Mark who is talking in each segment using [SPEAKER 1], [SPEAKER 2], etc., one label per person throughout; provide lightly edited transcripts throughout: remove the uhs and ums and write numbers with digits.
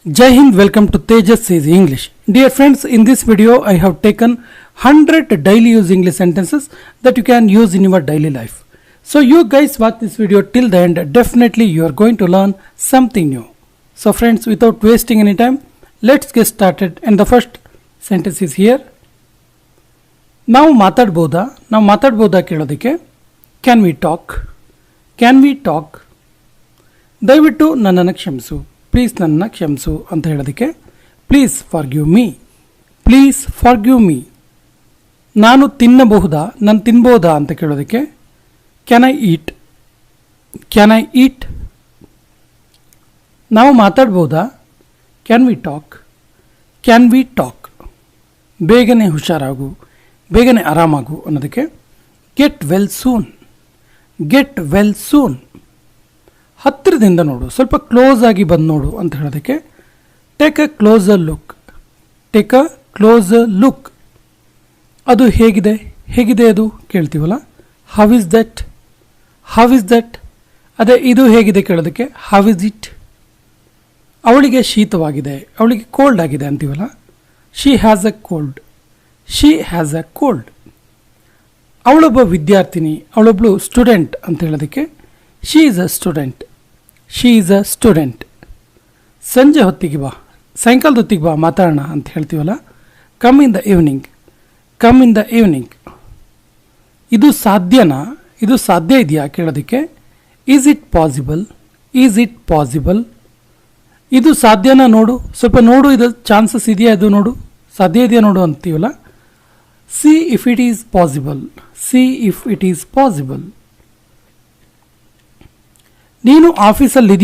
[SPEAKER 1] Jai Hind, welcome to Tejas Says English. Dear friends, in this video I have taken 100 daily use English sentences that you can use in your daily life. So you guys watch this video till the end, definitely you are going to learn something new. So friends, without wasting any time, let's get started, and the first sentence is here. ನಾವು ಮಾತಾಡ್ಬೋದಾ ಕೇಳೋದಕ್ಕೆ can we talk ದಯವಿಟ್ಟು ನನ್ನನ್ನು ಕ್ಷಮಿಸು, please ನನ್ನನ್ನು ಕ್ಷಮಿಸು ಅಂತ ಹೇಳೋದಕ್ಕೆ please forgive me. ನಾನು ತಿನ್ಬೋದಾ ಅಂತ ಕೇಳೋದಕ್ಕೆ ಕ್ಯಾನ್ ಐ ಈಟ್. ನಾವು ಮಾತಾಡ್ಬೋದಾ ಕ್ಯಾನ್ ವಿ ಟಾಕ್. ಬೇಗನೆ ಹುಷಾರಾಗು, ಬೇಗನೆ ಆರಾಮಾಗು ಅನ್ನೋದಕ್ಕೆ ಗೆಟ್ ವೆಲ್ ಸೂನ್. ಹತ್ತಿರದಿಂದ ನೋಡು, ಸ್ವಲ್ಪ ಕ್ಲೋಸ್ ಆಗಿ ಬಂದು ನೋಡು ಅಂತ ಹೇಳೋದಕ್ಕೆ ಟೇಕ್ ಅ ಕ್ಲೋಸರ್ ಲುಕ್. ಅದು ಹೇಗಿದೆ ಅದು ಕೇಳ್ತೀವಲ್ಲ, ಹೌ ಇಸ್ ದಟ್. ಅದೇ ಇದು ಹೇಗಿದೆ ಕೇಳೋದಕ್ಕೆ ಹೌ ಇಸ್ ಇಟ್. ಅವಳಿಗೆ ಶೀತವಾಗಿದೆ, ಅವಳಿಗೆ ಕೋಲ್ಡ್ ಆಗಿದೆ ಅಂತೀವಲ್ಲ, ಶಿ ಹ್ಯಾಸ್ ಅ ಕೋಲ್ಡ್. ಅವಳೊಬ್ಬ ವಿದ್ಯಾರ್ಥಿನಿ, ಅವಳೊಬ್ಳು ಸ್ಟೂಡೆಂಟ್ ಅಂತ ಹೇಳೋದಕ್ಕೆ ಶಿ ಈಸ್ ಅ ಸ್ಟೂಡೆಂಟ್. ಸಂಜೆ ಹೊತ್ತಿಗೆ ಬಾ, ಸಾಯಂಕಾಲದ ಹೊತ್ತಿಗೆ ಬಾ ಮಾತಾಡೋಣ ಅಂತ ಹೇಳ್ತೀವಲ್ಲ, ಕಮ್ ಇನ್ ದ ಈವ್ನಿಂಗ್. ಇದು ಸಾಧ್ಯ ಇದೆಯಾ ಕೇಳೋದಕ್ಕೆ ಈಸ್ ಇಟ್ ಪಾಸಿಬಲ್. ಇದು ಸಾಧ್ಯನಾ ನೋಡು, ಸ್ವಲ್ಪ ನೋಡು, ಇದು ಚಾನ್ಸಸ್ ಇದೆಯಾ, ಇದು ನೋಡು, ಸಾಧ್ಯ ಇದೆಯಾ ನೋಡು ಅಂತೀವಲ್ಲ, see if it is possible. ನೀನು ಆಫೀಸಲ್ಲೇ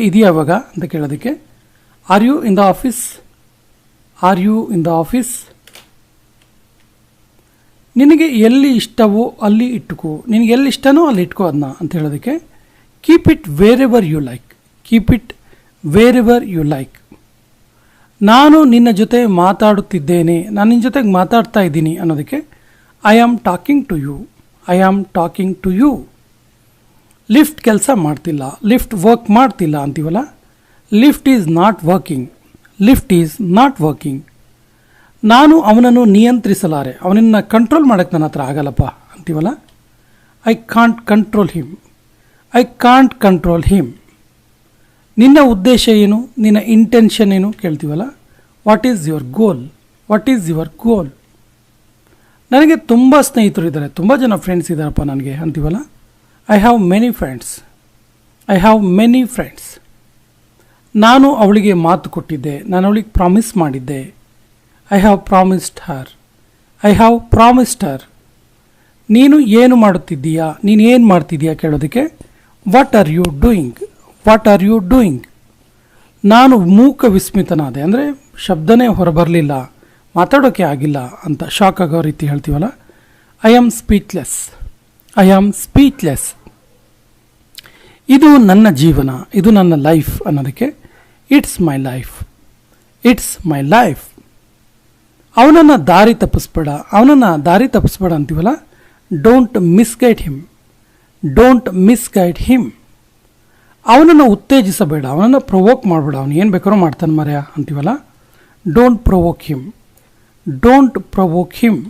[SPEAKER 1] ಇದೆಯಾ ಅವಾಗ ಅಂತ ಕೇಳೋದಕ್ಕೆ are you in the office. ನಿನಗೆ ಎಲ್ಲಿ ಇಷ್ಟವೋ ಅಲ್ಲಿ ಇಟ್ಟುಕೋ, ನಿನಗೆ ಎಲ್ಲಿ ಇಷ್ಟನೋ ಅಲ್ಲಿ ಇಟ್ಕೋ ಅದನ್ನ ಅಂತ ಹೇಳೋದಕ್ಕೆ keep it wherever you like. ನಾನು ನಿನ್ನ ಜೊತೆ ಮಾತಾಡುತ್ತಿದ್ದೇನೆ, ನಾನು ನಿನ್ನ ಜೊತೆಗೆ ಮಾತಾಡ್ತಾ ಇದ್ದೀನಿ ಅನ್ನೋದಕ್ಕೆ I am talking to you. Lift ಕೆಲಸ ಮಾಡ್ತಿಲ್ಲ, ಲಿಫ್ಟ್ ವರ್ಕ್ ಮಾಡ್ತಿಲ್ಲ ಅಂತೀವಲ್ಲ, ಲಿಫ್ಟ್ ಈಸ್ ನಾಟ್ ವರ್ಕಿಂಗ್. ನಾನು ಅವನನ್ನು ನಿಯಂತ್ರಿಸಲಾರೆ, ಅವನನ್ನು ಕಂಟ್ರೋಲ್ ಮಾಡೋಕ್ಕೆ ನನ್ನ ಹತ್ರ ಆಗಲ್ಲಪ್ಪ ಅಂತೀವಲ್ಲ, ಐ ಕಾಂಟ್ ಕಂಟ್ರೋಲ್ ಹಿಮ್. ನಿನ್ನ ಉದ್ದೇಶ ಏನು, ನಿನ್ನ ಇಂಟೆನ್ಷನ್ ಏನು ಕೇಳ್ತೀವಲ್ಲ, ವಾಟ್ ಈಸ್ ಯುವರ್ ಗೋಲ್. ನನಗೆ ತುಂಬ ಸ್ನೇಹಿತರು ಇದ್ದಾರೆ, ತುಂಬ ಜನ ಫ್ರೆಂಡ್ಸ್ ಇದ್ದಾರಪ್ಪ ನನಗೆ ಅಂತೀವಲ್ಲ, ಐ ಹ್ಯಾವ್ ಮೆನಿ ಫ್ರೆಂಡ್ಸ್. ನಾನು ಅವಳಿಗೆ ಮಾತು ಕೊಟ್ಟಿದ್ದೆ, ನಾನು ಅವಳಿಗೆ ಪ್ರಾಮಿಸ್ ಮಾಡಿದ್ದೆ, ಐ ಹ್ಯಾವ್ ಪ್ರಾಮಿಸ್ಡ್ ಹರ್. ನೀನು ಏನು ಮಾಡ್ತಿದ್ದೀಯಾ ಕೇಳೋದಕ್ಕೆ ವಾಟ್ ಆರ್ ಯು ಡೂಯಿಂಗ್. ನಾನು ಮೂಕ ವಿಸ್ಮಿತನಾದೆ, ಅಂದರೆ ಶಬ್ದನೇ ಹೊರಬರಲಿಲ್ಲ, ಮಾತಾಡೋಕ್ಕೆ ಆಗಿಲ್ಲ ಅಂತ ಶಾಕ್ ಆಗೋ ರೀತಿ ಹೇಳ್ತೀವಲ್ಲ, ಐ ಆಮ್ ಸ್ಪೀಚ್ಲೆಸ್. ಇದು ನನ್ನ ಜೀವನ, ಇದು ನನ್ನ ಲೈಫ್ ಅನ್ನೋದಕ್ಕೆ ಇಟ್ಸ್ ಮೈ ಲೈಫ್. ಅವನನ್ನು ದಾರಿ ತಪ್ಪಿಸ್ಬೇಡ ಅಂತೀವಲ್ಲ, ಡೋಂಟ್ ಮಿಸ್ಗೈಡ್ ಹಿಮ್. ಅವನನ್ನು ಉತ್ತೇಜಿಸಬೇಡ, ಅವನನ್ನು ಪ್ರೊವೋಕ್ ಮಾಡಬೇಡ, ಅವನು ಏನು ಬೇಕಾದ್ರೂ ಮಾಡ್ತಾನೆ ಮರ್ಯ ಅಂತೀವಲ್ಲ, ಡೋಂಟ್ ಪ್ರೊವೋಕ್ ಹಿಮ್.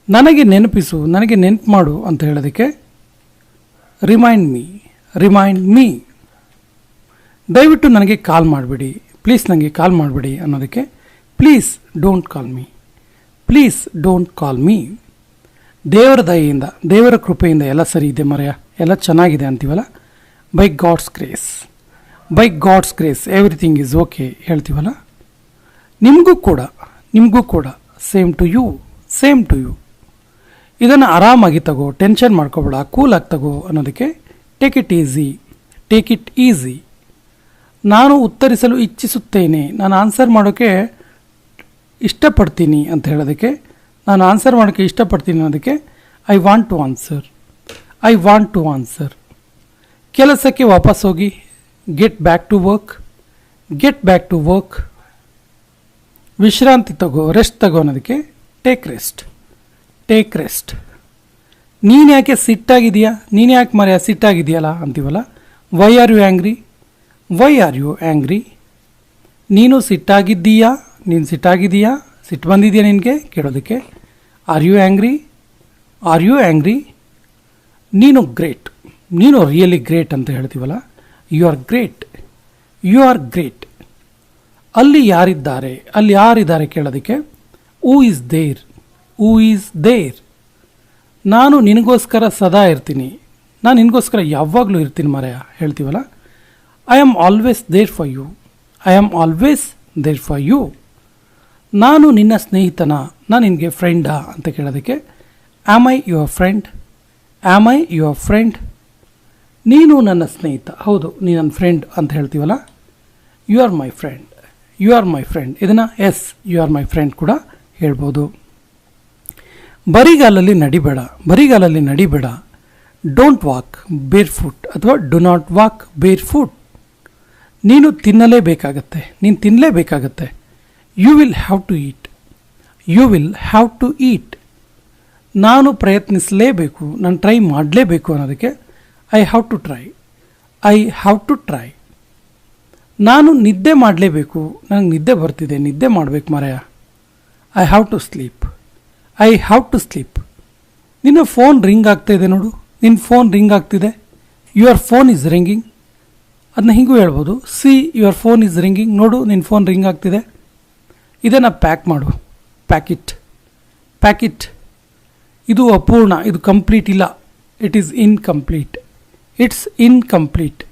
[SPEAKER 1] ನನಗೆ ನೆನಪು ಮಾಡು ಅಂತ ಹೇಳೋದಕ್ಕೆ ರಿಮೈಂಡ್ ಮೀ. ದಯವಿಟ್ಟು ನನಗೆ ಕಾಲ್ ಮಾಡಬೇಡಿ, ಪ್ಲೀಸ್ ನನಗೆ ಕಾಲ್ ಮಾಡಬೇಡಿ ಅನ್ನೋದಕ್ಕೆ ಪ್ಲೀಸ್ ಡೋಂಟ್ ಕಾಲ್ ಮೀ. ದೇವರ ದಯೆಯಿಂದ, ದೇವರ ಕೃಪೆಯಿಂದ ಎಲ್ಲ ಸರಿ ಇದೆ ಮರ್ಯ, ಎಲ್ಲ ಚೆನ್ನಾಗಿದೆ ಅಂತೀವಲ್ಲ, by God's grace everything is okay ಹೇಳ್ತೀವಲ್ಲ. ನಿಮಗೂ ಕೂಡ ಸೇಮ್ ಟು ಯು. ಇದನ್ನು ಆರಾಮಾಗಿ ತಗೋ, ಟೆನ್ಷನ್ ಮಾಡ್ಕೋಬೇಡ, ಕೂಲಾಗಿ ತಗೋ ಅನ್ನೋದಕ್ಕೆ ಟೇಕ್ ಇಟ್ ಈಸಿ. ನಾನು ಉತ್ತರಿಸಲು ಇಚ್ಛಿಸುತ್ತೇನೆ, ನಾನು ಆನ್ಸರ್ ಮಾಡೋಕ್ಕೆ ಇಷ್ಟಪಡ್ತೀನಿ ಅಂತ ಹೇಳೋದಕ್ಕೆ ಅನ್ನೋದಕ್ಕೆ ಐ ವಾಂಟ್ ಟು ಆನ್ಸರ್. ಕೆಲಸಕ್ಕೆ ವಾಪಸ್ ಹೋಗಿ, ಗೆಟ್ ಬ್ಯಾಕ್ ಟು ವರ್ಕ್. ವಿಶ್ರಾಂತಿ ತಗೋ, ರೆಸ್ಟ್ ತಗೋ ಅನ್ನೋದಕ್ಕೆ ಟೇಕ್ ರೆಸ್ಟ್. ನೀನು ಯಾಕೆ ಸಿಟ್ಟಾಗಿದೆಯಾ, ನೀನು ಯಾಕೆ ಸಿಟ್ಟಾಗಿದೆಯಲ್ಲ ಅಂತೀವಲ್ಲ, why are you why are you angry? ನೀನು ಸಿಟ್ಟಾಗಿದ್ದೀಯಾ? ನೀನು ಸಿಟ್ಟಾಗಿದ್ದೀಯಾ? ಸಿಟ್ಟು ಬಂದಿದೆಯಾ ನಿನಗೆ ಕೇಳೋದಕ್ಕೆ. Are you angry? Are you angry? ನೀನು ಗ್ರೇಟ್, ನೀನು ರಿಯಲಿ ಗ್ರೇಟ್ ಅಂತ ಹೇಳ್ತೀವಲ್ಲ, you are great, you are great. ಅಲ್ಲಿ ಯಾರಿದ್ದಾರೆ? ಅಲ್ಲಿ ಯಾರಿದ್ದಾರೆ ಕೇಳೋದಕ್ಕೆ. Who is there? Who is there? ನಾನು ನಿನಗೋಸ್ಕರ ಸದಾ ಇರ್ತೀನಿ, ನಾನು ನಿನಗೋಸ್ಕರ ಯಾವಾಗಲೂ ಇರ್ತೀನಿ ಮಾರಾಯ ಹೇಳ್ತೀವಲ್ಲ, I am always there for you, I am always there for you. ನಾನು ನಿನ್ನ ಸ್ನೇಹಿತನ, ನಾನು ನಿನಗೆ ಫ್ರೆಂಡಾ ಅಂತ ಕೇಳೋದಕ್ಕೆ. Am I your friend? Am I your friend? ನೀನು ನನ್ನ ಸ್ನೇಹಿತ, ಹೌದು ನೀನು ನನ್ನ ಫ್ರೆಂಡ್ ಅಂತ ಹೇಳ್ತೀವಲ್ಲ, you are my friend, you are my friend. ಇದನ್ನು yes you are my friend ಕೂಡ ಹೇಳ್ಬೋದು. ಬರಿಗಾಲಲ್ಲಿ ನಡಿಬೇಡ, ಬರಿಗಾಲಲ್ಲಿ ನಡಿಬೇಡ. ಡೋಂಟ್ ವಾಕ್ ಬೇರ್ ಫುಟ್ ಅಥವಾ do not walk bare foot. ನೀನು ತಿನ್ನಲೇಬೇಕಾಗತ್ತೆ, ನೀನು ತಿನ್ನಲೇಬೇಕಾಗತ್ತೆ. You will have to eat, you will have to eat. ನಾನು ಪ್ರಯತ್ನಿಸಲೇಬೇಕು, ನಾನು ಟ್ರೈ ಮಾಡಲೇಬೇಕು ಅನ್ನೋದಕ್ಕೆ I have to try, I have to try. ನಾನು ನಿದ್ದೆ ಮಾಡಲೇಬೇಕು, ನನಗೆ ನಿದ್ದೆ ಬರ್ತಿದೆ, ನಿದ್ದೆ ಮಾಡಬೇಕು ಮಾರಾಯ, I have to sleep, I have to sleep. ನಿನ್ನ ಫೋನ್ ರಿಂಗ್ ಆಗ್ತಾಯಿದೆ ನೋಡು, ನಿನ್ನ ಫೋನ್ ರಿಂಗ್ ಆಗ್ತಿದೆ, ಯುವರ್ ಫೋನ್ ಈಸ್ ರಿಂಗಿಂಗ್. ಅದನ್ನ ಹೀಗೂ ಹೇಳ್ಬೋದು, see your phone is ringing, ನೋಡು ನಿನ್ನ ಫೋನ್ ರಿಂಗ್ ಆಗ್ತಿದೆ. ಇದನ್ನು ಪ್ಯಾಕ್ ಮಾಡು, ಪ್ಯಾಕಿಟ್, ಪ್ಯಾಕಿಟ್. ಇದು ಅಪೂರ್ಣ, ಇದು ಕಂಪ್ಲೀಟ್ ಇಲ್ಲ, it is incomplete, it's incomplete.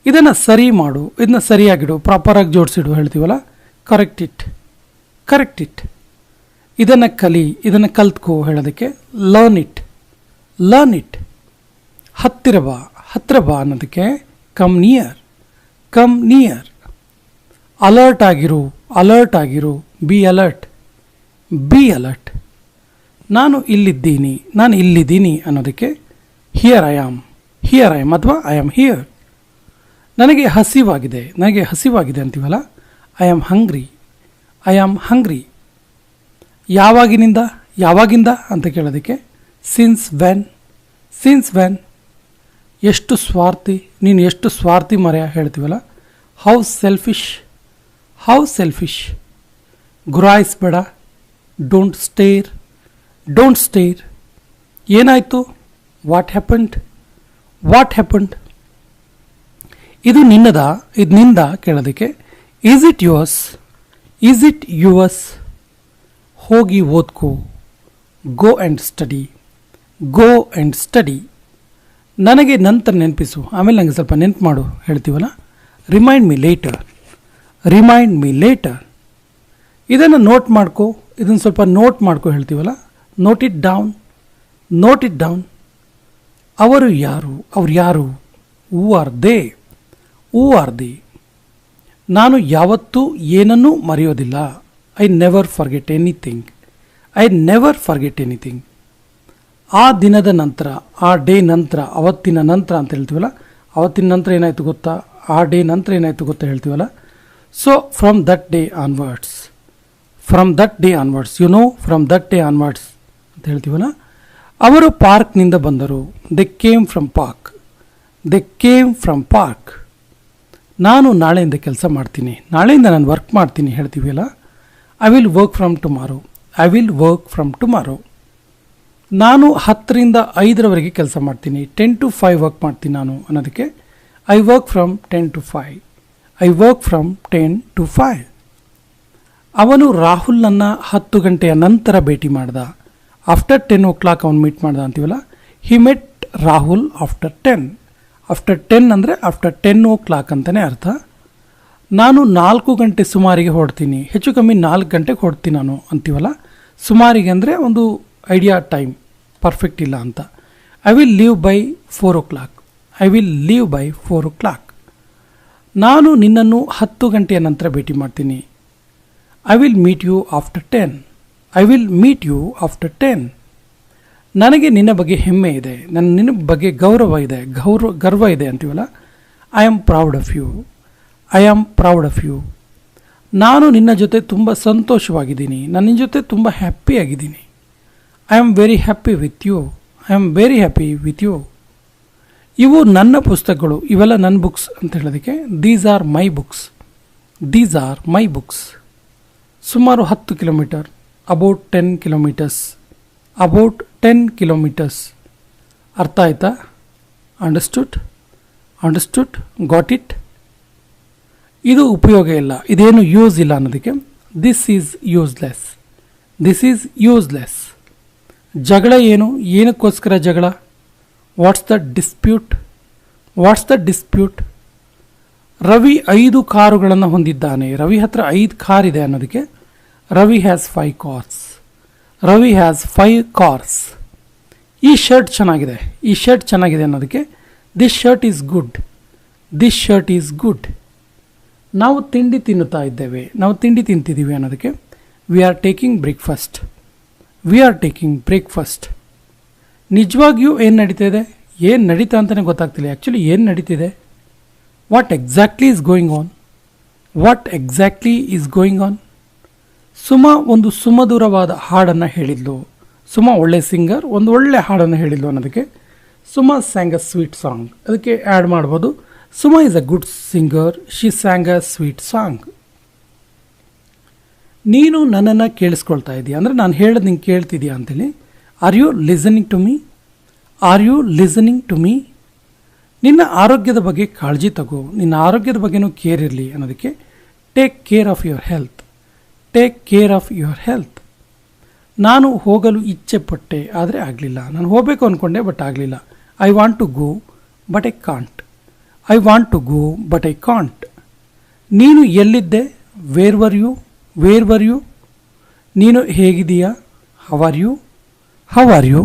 [SPEAKER 1] ಇದನ್ನು ಸರಿ ಮಾಡು, ಇದನ್ನ ಸರಿಯಾಗಿಡು, ಪ್ರಾಪರಾಗಿ ಜೋಡಿಸಿಡು ಹೇಳ್ತೀವಲ್ಲ, ಕರೆಕ್ಟ್ ಇಟ್, ಕರೆಕ್ಟ್ ಇಟ್. ಇದನ್ನು ಕಲಿ, ಇದನ್ನು ಕಲ್ತ್ಕೋ ಹೇಳೋದಕ್ಕೆ ಲರ್ನ್ ಇಟ್, ಲರ್ನ್ ಇಟ್. ಹತ್ತಿರ ಬಾ, ಹತ್ತಿರ ಬಾ ಅನ್ನೋದಕ್ಕೆ come near, come near. Alert ಆಗಿರು, ಅಲರ್ಟ್ ಆಗಿರು, ಬಿ ಅಲರ್ಟ್, ಬಿ ಅಲರ್ಟ್. ನಾನು ಇಲ್ಲಿದ್ದೀನಿ, ನಾನು ಇಲ್ಲಿದ್ದೀನಿ ಅನ್ನೋದಕ್ಕೆ here I am, here I am ಅಥವಾ ಐ ಆಮ್ ಹಿಯರ್. ನನಗೆ ಹಸಿವಾಗಿದೆ, ನನಗೆ ಹಸಿವಾಗಿದೆ ಅಂತೀವಲ್ಲ, I am hungry, I am hungry. ಯಾವಾಗಿನಿಂದ, ಯಾವಾಗಿಂದ ಅಂತ ಕೇಳೋದಕ್ಕೆ ಸಿನ್ಸ್ ವೆನ್, ಸಿನ್ಸ್ ವೆನ್. ಎಷ್ಟು ಸ್ವಾರ್ಥಿ, ನೀನು ಎಷ್ಟು ಸ್ವಾರ್ಥಿ ಮರೆಯ ಹೇಳ್ತೀವಲ್ಲ, ಹೌ ಸೆಲ್ಫಿಶ್, ಹೌ ಸೆಲ್ಫಿಶ್. ಗುರಾಯಿಸ್ಬೇಡ, ಡೋಂಟ್ ಸ್ಟೇರ್, ಡೋಂಟ್ ಸ್ಟೇರ್. ಏನಾಯಿತು? What happened, what happened. ಇದು ನಿನ್ನದ, ಇದು ನಿಂದ ಕೇಳೋದಕ್ಕೆ is it yours, is it yours. ಹೋಗಿ ಓದ್ಕೋ, go and study, go and study. ನನಗೆ ನಂತರ ನೆನಪಿಸು, ಆಮೇಲೆ ನನಗೆ ಸ್ವಲ್ಪ ನೆನಪು ಮಾಡು ಹೇಳ್ತೀವಲ್ಲ, remind me later, remind me later. ಇದನ್ನು ನೋಟ್ ಮಾಡ್ಕೋ, ಇದನ್ನು ಸ್ವಲ್ಪ ನೋಟ್ ಮಾಡ್ಕೋ ಹೇಳ್ತೀವಲ್ಲ, note it down, note it down. ಅವರು ಯಾರು, ಅವ್ರು ಯಾರು? ಹೂ are they, who are they. ನಾನು ಯಾವತ್ತೂ ಏನನ್ನೂ ಮರೆಯೋದಿಲ್ಲ, I never forget anything, I never forget anything. ಆ ದಿನದ ನಂತರ, ಆ ಡೇ ನಂತರ, ಅವತ್ತಿನ ನಂತರ ಅಂತ ಹೇಳ್ತೀವಲ್ಲ, ಅವತ್ತಿನ ನಂತರ ಏನಾಯಿತು ಗೊತ್ತಾ, ಆ ಡೇ ನಂತರ ಏನಾಯಿತು ಗೊತ್ತಾ ಹೇಳ್ತೀವಲ್ಲ. So from that day onwards, from that day onwards, you know from that day onwards ಅಂತ ಹೇಳ್ತೀವಲ್ಲ. ಅವರು ಪಾರ್ಕ್ನಿಂದ ಬಂದರು, they came from park, they came from park. ನಾನು ನಾಳೆಯಿಂದ ಕೆಲಸ ಮಾಡ್ತೀನಿ, ನಾಳೆಯಿಂದ ನಾನು ವರ್ಕ್ ಮಾಡ್ತೀನಿ ಹೇಳ್ತೀವಲ್ಲ, I will work from tomorrow, I will work from tomorrow. ನಾನು 10ರಿಂದ 5ರವರೆಗೆ ಕೆಲಸ ಮಾಡ್ತೀನಿ, 10 to 5 ವರ್ಕ್ ಮಾಡ್ತೀನಿ ನಾನು ಅನ್ನೋದಕ್ಕೆ I work from 10 to 5, I work from 10 to 5. ಅವನು ರಾಹುಲ್ನನ್ನು 10 ಗಂಟೆಯ ನಂತರ ಭೇಟಿ ಮಾಡ್ದ, ಆಫ್ಟರ್ 10 o'clock ಅವನು ಮೀಟ್ ಮಾಡ್ದ ಅಂತೀವಲ್ಲ, ಹಿ ಮೆಟ್ ರಾಹುಲ್ ಆಫ್ಟರ್ 10. ಆಫ್ಟರ್ 10 ಅಂದರೆ ಆಫ್ಟರ್ 10 o'clock ಅಂತಲೇ ಅರ್ಥ. ನಾನು 4 ಗಂಟೆ ಸುಮಾರಿಗೆ ಹೊರಡ್ತೀನಿ, ಹೆಚ್ಚು ಕಮ್ಮಿ 4 ಗಂಟೆಗೆ ಹೊರಡ್ತೀನಿ ನಾನು ಅಂತೀವಲ್ಲ. ಸುಮಾರಿಗೆ ಅಂದರೆ ಒಂದು ಐಡಿಯಾ ಟೈಮ್ ಪರ್ಫೆಕ್ಟ್ ಇಲ್ಲ ಅಂತ. I will leave by 4 o'clock, I will leave by 4 o'clock. ನಾನು ನಿನ್ನನ್ನು 10 ಗಂಟೆಯ ನಂತರ ಭೇಟಿ ಮಾಡ್ತೀನಿ, I will meet you after 10, I will meet you after 10. ನನಗೆ ನಿನ್ನ ಬಗ್ಗೆ ಹೆಮ್ಮೆ ಇದೆ, ನಿನ್ನ ಬಗ್ಗೆ ಗೌರವ ಇದೆ, ಗರ್ವ ಇದೆ ಅಂತೀವಲ್ಲ, I am proud of you, I am proud of you. ನಾನು ನಿನ್ನ ಜೊತೆ ತುಂಬ ಸಂತೋಷವಾಗಿದ್ದೀನಿ, ನಾನು ನಿನ್ನ ಜೊತೆ ತುಂಬ ಹ್ಯಾಪಿಯಾಗಿದ್ದೀನಿ, I am very happy with you, I am very happy with you. ಇವು ನನ್ನ ಪುಸ್ತಕಗಳು, ಇವೆಲ್ಲ ನನ್ನ ಬುಕ್ಸ್ ಅಂತ ಹೇಳೋದಕ್ಕೆ these are my books, these are my books. ಸುಮಾರು 10 kilometre, about 10 kilometres, about 10 kilometres. ಅರ್ಥ ಆಯ್ತಾ? Understood, understood, got it. ಇದು ಉಪಯೋಗ ಇಲ್ಲ, ಇದೇನು ಯೂಸ್ ಇಲ್ಲ ಅನ್ನೋದಕ್ಕೆ this is useless, this is useless. ಜಗಳ ಏನು? ಏನಕ್ಕೋಸ್ಕರ ಜಗಳ? What's the dispute, what's the dispute. Ravi 5 ಕಾರುಗಳನ್ನು ಹೊಂದಿದ್ದಾನೆ, ರವಿ ಹತ್ರ 5 ಕಾರ್ ಇದೆ ಅನ್ನೋದಕ್ಕೆ Ravi has 5 cars, Ravi has 5 cars. ಈ ಶರ್ಟ್ ಚೆನ್ನಾಗಿದೆ, ಈ ಶರ್ಟ್ ಚೆನ್ನಾಗಿದೆ ಅನ್ನೋದಕ್ಕೆ this shirt is good, this shirt is good. ನಾವು ತಿಂಡಿ ತಿನ್ನುತ್ತಾ ಇದ್ದೇವೆ, ನಾವು ತಿಂಡಿ ತಿಂತಿದ್ದೀವಿ ಅನ್ನೋದಕ್ಕೆ we are taking breakfast, we are taking breakfast. ನಿಜವಾಗಿಯೂ ಏನು ನಡೀತಿದೆ? ಏನು ನಡೀತಾ ಅಂತಲೇ ಗೊತ್ತಾಗ್ತಿಲ್ಲ. ಆ್ಯಕ್ಚುಲಿ ಏನು ನಡೀತಿದೆ? What exactly is going on, what exactly is going on. Suma ಒಂದು ಸುಮಧುರವಾದ ಹಾಡನ್ನು ಹೇಳಿದ್ಲು. ಸುಮಾ ಒಳ್ಳೆ ಸಿಂಗರ್, ಒಂದು ಒಳ್ಳೆ ಹಾಡನ್ನು ಹೇಳಿದ್ಲು ಅನ್ನೋದಕ್ಕೆ Suma sang a sweet song. ಅದಕ್ಕೆ ಆ್ಯಡ್ ಮಾಡ್ಬೋದು, Suma is a good singer, she sang a sweet song. ನೀನು ನನ್ನನ್ನು ಕೇಳಿಸ್ಕೊಳ್ತಾ ಇದೆಯಾ ಅಂದರೆ ನಾನು ಹೇಳೋದು ನಿಂಗೆ ಕೇಳ್ತಿದ್ಯಾ ಅಂತೇಳಿ. Are you listening to me, are you listening to me. ನಿನ್ನ ಆರೋಗ್ಯದ ಬಗ್ಗೆ ಕಾಳಜಿ ತಗೋ, ನಿನ್ನ ಆರೋಗ್ಯದ ಬಗ್ಗೆನೂ ಕೇರ್ ಇರಲಿ ಅನ್ನೋದಕ್ಕೆ take care of your health, take care of your health. ನಾನು ಹೋಗಲು ಇಚ್ಛೆ ಪಟ್ಟೆ ಆದರೆ ಆಗಲಿಲ್ಲ, ನಾನು ಹೋಗಬೇಕು ಅಂದ್ಕೊಂಡೆ ಬಟ್ ಆಗಲಿಲ್ಲ. I want to go but I can't, I want to go but I can't. ನೀನು ಎಲ್ಲಿದ್ದೆ? Where were you, where were you. ನೀನು ಹೇಗಿದೆಯಾ? How are you, how are you.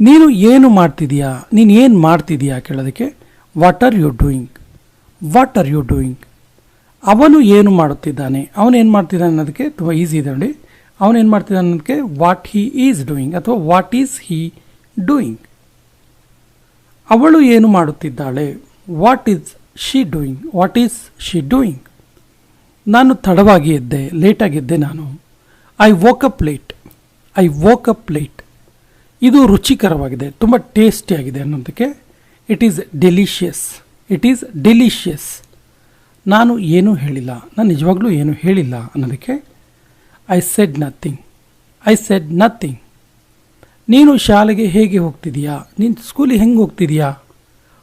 [SPEAKER 1] ನೀನು ಏನು ಮಾಡ್ತಿದೀಯಾ? ನೀನು ಏನು ಮಾಡ್ತಿದೀಯಾ ಕೇಳೋದಕ್ಕೆ what are you doing, what are you doing. ಅವನು ಏನು ಮಾಡುತ್ತಿದ್ದಾನೆ, ಅವನು ಏನು ಮಾಡ್ತಿದ್ದಾನೆ ಅನ್ನೋದಕ್ಕೆ ತುಂಬ ಈಸಿ ಇದೆ ನೋಡಿ. ಅವನು ಏನು ಮಾಡ್ತಿದ್ದಾನೆ ಅನ್ನೋದಕ್ಕೆ ವಾಟ್ ಹಿ ಈಸ್ ಡೂಯಿಂಗ್ ಅಥವಾ ವಾಟ್ ಈಸ್ ಹಿ ಡೂಯಿಂಗ್. ಅವಳು ಏನು ಮಾಡುತ್ತಿದ್ದಾಳೆ? What is she doing, what is she doing. ನಾನು ತಡವಾಗಿ ಎದ್ದೆ, ಲೇಟಾಗಿದ್ದೆ ನಾನು. I woke up late, I woke up late. ಇದು ರುಚಿಕರವಾಗಿದೆ, ತುಂಬ ಟೇಸ್ಟಿಯಾಗಿದೆ ಅನ್ನೋದಕ್ಕೆ it is delicious, it is delicious. ನಾನು ಏನೂ ಹೇಳಿಲ್ಲ, ನಾನು ನಿಜವಾಗ್ಲೂ ಏನೂ ಹೇಳಿಲ್ಲ ಅನ್ನೋದಕ್ಕೆ I said nothing, I said nothing. ನೀನು ಶಾಲೆಗೆ ಹೇಗೆ ಹೋಗ್ತಿದೀಯಾ? ನೀನು ಸ್ಕೂಲಿಗೆ ಹೆಂಗೆ ಹೋಗ್ತಿದೀಯಾ?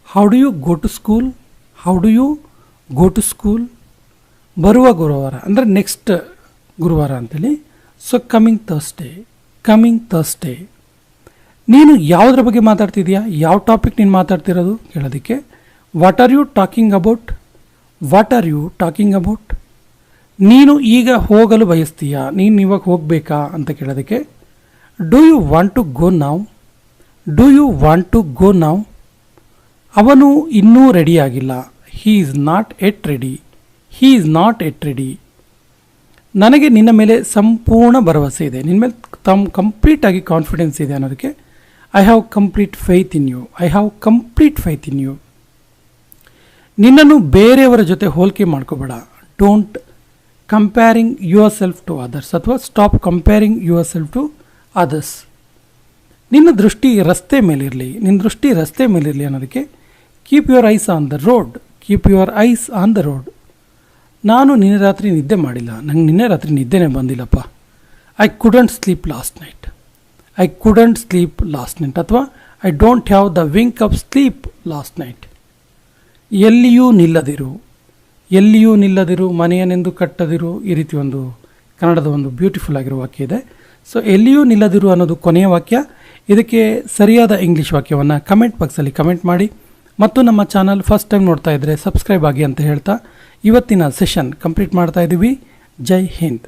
[SPEAKER 1] How do you go to school, how do you go to school. ಬರುವ ಗುರುವಾರ ಅಂದರೆ ನೆಕ್ಸ್ಟ್ ಗುರುವಾರ ಅಂತೇಳಿ. So coming Thursday, coming Thursday. ನೀನು ಯಾವುದ್ರ ಬಗ್ಗೆ ಮಾತಾಡ್ತಿದೀಯಾ? ಯಾವ ಟಾಪಿಕ್ ನೀನು ಮಾತಾಡ್ತಿರೋದು ಕೇಳೋದಕ್ಕೆ what are you talking about, what are you talking about. ನೀನು ಈಗ ಹೋಗಲು ಬಯಸ್ತೀಯಾ? ನೀನು ಇವಾಗ ಹೋಗಬೇಕಾ ಅಂತ ಕೇಳೋದಕ್ಕೆ do you want to go now, do you want to go now. ಅವನು ಇನ್ನೂ ರೆಡಿಯಾಗಿಲ್ಲ, he is not at ready, Hi is not at ready. ನನಗೆ ನಿನ್ನ ಮೇಲೆ ಸಂಪೂರ್ಣ ಭರವಸೆ ಇದೆ, ನಿನ್ನ ಮೇಲೆ ಕಂಪ್ಲೀಟಾಗಿ ಕಾನ್ಫಿಡೆನ್ಸ್ ಇದೆ ಅನ್ನೋದಕ್ಕೆ I have complete faith in you, I have complete faith in you. ನಿನ್ನನ್ನು ಬೇರೆಯವರ ಜೊತೆ ಹೋಲಿಕೆ ಮಾಡ್ಕೋಬೇಡ. Don't comparing yourself to others ಅಥವಾ stop comparing yourself to others. ನಿನ್ನ ದೃಷ್ಟಿ ರಸ್ತೆ ಮೇಲಿರಲಿ, ನಿನ್ನ ದೃಷ್ಟಿ ರಸ್ತೆ ಮೇಲಿರಲಿ ಅನ್ನೋದಕ್ಕೆ keep your eyes on the road, keep your eyes on the road. ನಾನು ನಿನ್ನೆ ರಾತ್ರಿ ನಿದ್ದೆ ಮಾಡಿಲ್ಲ, ನಂಗೆ ನಿನ್ನೆ ರಾತ್ರಿ ನಿದ್ದೆನೇ ಬಂದಿಲ್ಲಪ್ಪ. I couldn't sleep last night, I couldn't sleep last night ಅಥವಾ I don't have the wink of sleep last night. ಎಲ್ಲಿಯೂ ನಿಲ್ಲದಿರು, ಎಲ್ಲಿಯೂ ನಿಲ್ಲದಿರು, ಮನೆಯನ್ನೆಂದು ಕಟ್ಟದಿರು. ಈ ರೀತಿ ಒಂದು ಕನ್ನಡದ ಒಂದು ಬ್ಯೂಟಿಫುಲ್ ಆಗಿರೋ ವಾಕ್ಯ ಇದೆ. ಸೊ ಎಲ್ಲಿಯೂ ನಿಲ್ಲದಿರು ಅನ್ನೋದು ಕೊನೆಯ ವಾಕ್ಯ. ಇದಕ್ಕೆ ಸರಿಯಾದ ಇಂಗ್ಲೀಷ್ ವಾಕ್ಯವನ್ನು ಕಮೆಂಟ್ ಬಾಕ್ಸಲ್ಲಿ ಕಮೆಂಟ್ ಮಾಡಿ ಮತ್ತು ನಮ್ಮ ಚಾನಲ್ ಫಸ್ಟ್ ಟೈಮ್ ನೋಡ್ತಾ ಇದ್ದರೆ ಸಬ್ಸ್ಕ್ರೈಬ್ ಆಗಿ ಅಂತ ಹೇಳ್ತಾ ಇವತ್ತಿನ ಸೆಷನ್ ಕಂಪ್ಲೀಟ್ ಮಾಡ್ತಾ ಇದ್ದೀವಿ. ಜೈ ಹಿಂದ್.